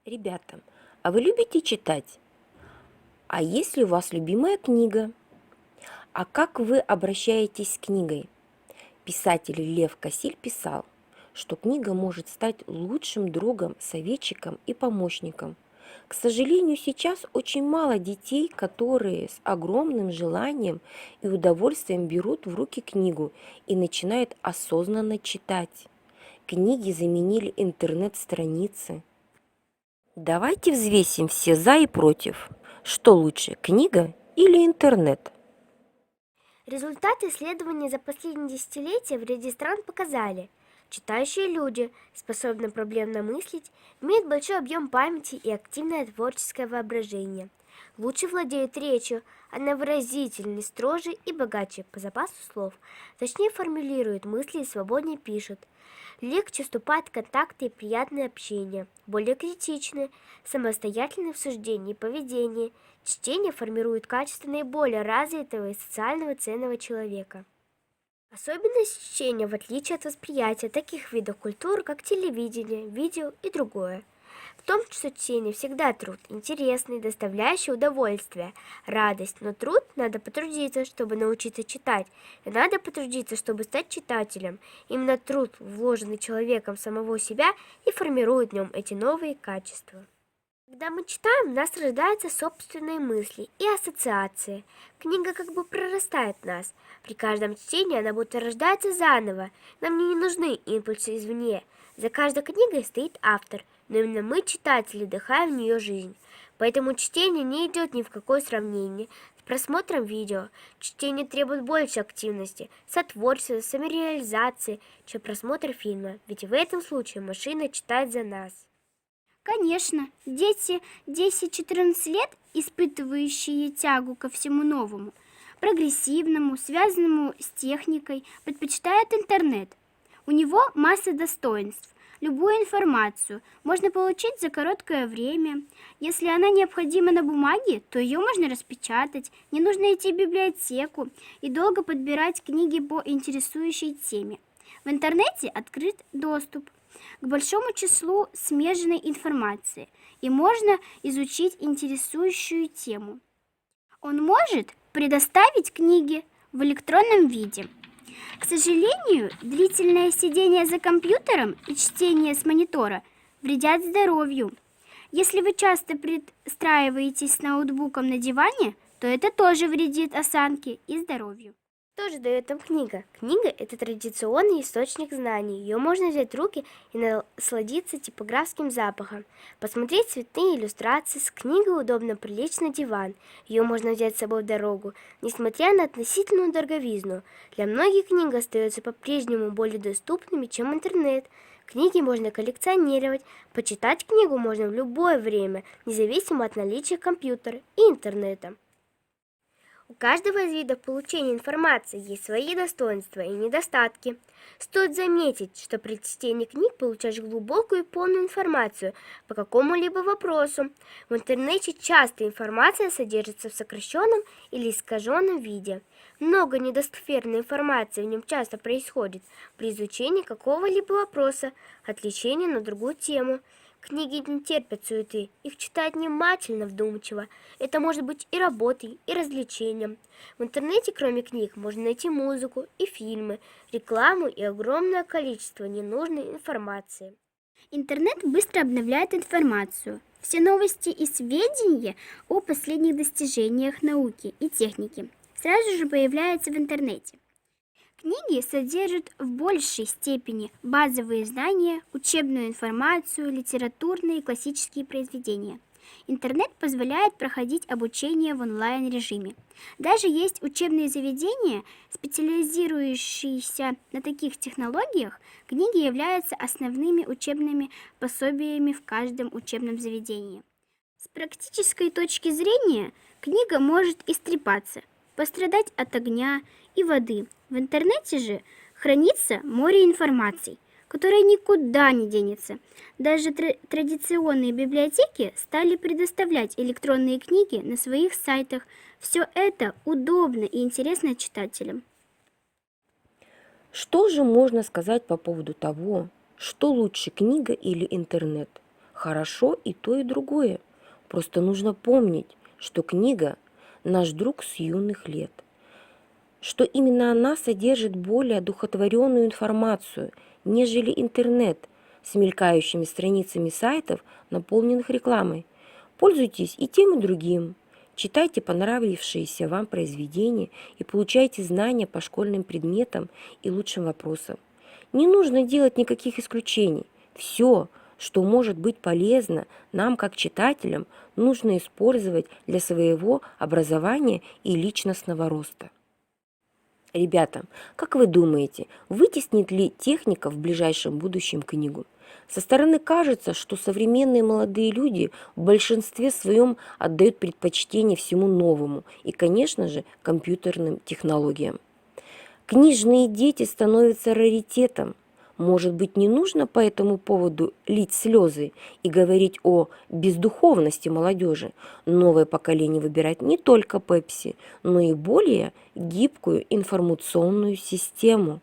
Ребята, а вы любите читать? А есть ли у вас любимая книга? А как вы обращаетесь с книгой? Писатель Лев Кассиль писал, что книга может стать лучшим другом, советчиком и помощником. К сожалению, сейчас очень мало детей, которые с огромным желанием и удовольствием берут в руки книгу и начинают осознанно читать. Книги заменили интернет-страницы. Давайте взвесим все за и против. Что лучше, книга или интернет? Результаты исследований за последние десятилетия в ряде стран показали, читающие люди способны проблемно мыслить, имеют большой объем памяти и активное творческое воображение. Лучше владеют речью, она выразительнее, строже и богаче по запасу слов, точнее формулируют мысли и свободнее пишут. Легче вступают в контакты и приятное общение, более критичны, самостоятельны в суждении и поведении. Чтение формирует качество наиболее развитого и социального ценного человека. Особенность чтения в отличие от восприятия таких видов культур, как телевидение, видео и другое. В том, что чтение всегда труд, интересный, доставляющий удовольствие, радость, но труд надо потрудиться, чтобы научиться читать, и надо потрудиться, чтобы стать читателем. Именно труд, вложенный человеком в самого себя, и формирует в нем эти новые качества. Когда мы читаем, в нас рождаются собственные мысли и ассоциации. Книга как бы прорастает в нас. При каждом чтении она будто рождается заново. Нам не нужны импульсы извне. За каждой книгой стоит автор, но именно мы, читатели, вдыхаем в нее жизнь. Поэтому чтение не идет ни в какое сравнение с просмотром видео. Чтение требует больше активности, сотворчества, самореализации, чем просмотр фильма. Ведь в этом случае машина читает за нас. Конечно, дети 10-14 лет, испытывающие тягу ко всему новому, прогрессивному, связанному с техникой, предпочитают интернет. У него масса достоинств. Любую информацию можно получить за короткое время. Если она необходима на бумаге, то ее можно распечатать, не нужно идти в библиотеку и долго подбирать книги по интересующей теме. В интернете открыт доступ к большому числу смежной информации, и можно изучить интересующую тему. Он может предоставить книги в электронном виде. К сожалению, длительное сидение за компьютером и чтение с монитора вредят здоровью. Если вы часто пристраиваетесь с ноутбуком на диване, то это тоже вредит осанке и здоровью. Что же дает нам книга? Книга – это традиционный источник знаний. Ее можно взять в руки и насладиться типографским запахом. Посмотреть цветные иллюстрации. С книгой удобно прилечь на диван. Ее можно взять с собой в дорогу, несмотря на относительную дороговизну. Для многих книга остается по-прежнему более доступными, чем интернет. Книги можно коллекционировать. Почитать книгу можно в любое время, независимо от наличия компьютера и интернета. У каждого из видов получения информации есть свои достоинства и недостатки. Стоит заметить, что при чтении книг получаешь глубокую и полную информацию по какому-либо вопросу. В интернете часто информация содержится в сокращенном или искаженном виде. Много недостоверной информации в нем часто происходит при изучении какого-либо вопроса, отвлечении на другую тему. Книги не терпят суеты, их читать внимательно, вдумчиво. Это может быть и работой, и развлечением. В интернете, кроме книг, можно найти музыку и фильмы, рекламу и огромное количество ненужной информации. Интернет быстро обновляет информацию. Все новости и сведения о последних достижениях науки и техники сразу же появляются в интернете. Книги содержат в большей степени базовые знания, учебную информацию, литературные и классические произведения. Интернет позволяет проходить обучение в онлайн-режиме. Даже есть учебные заведения, специализирующиеся на таких технологиях, книги являются основными учебными пособиями в каждом учебном заведении. С практической точки зрения книга может истрепаться, пострадать от огня и воды. В интернете же хранится море информации, которая никуда не денется. Даже традиционные библиотеки стали предоставлять электронные книги на своих сайтах. Все это удобно и интересно читателям. Что же можно сказать по поводу того, что лучше, книга или интернет? Хорошо и то, и другое. Просто нужно помнить, что книга– наш друг с юных лет, что именно она содержит более одухотворенную информацию, нежели интернет с мелькающими страницами сайтов, наполненных рекламой. Пользуйтесь и тем, и другим. Читайте понравившиеся вам произведения и получайте знания по школьным предметам и лучшим вопросам. Не нужно делать никаких исключений. Все, что может быть полезно нам, как читателям, нужно использовать для своего образования и личностного роста. Ребята, как вы думаете, вытеснит ли техника в ближайшем будущем книгу? Со стороны кажется, что современные молодые люди в большинстве своем отдают предпочтение всему новому и, конечно же, компьютерным технологиям. Книжные дети становятся раритетом. Может быть, не нужно по этому поводу лить слезы и говорить о бездуховности молодежи. Новое поколение выбирает не только Пепси, но и более гибкую информационную систему.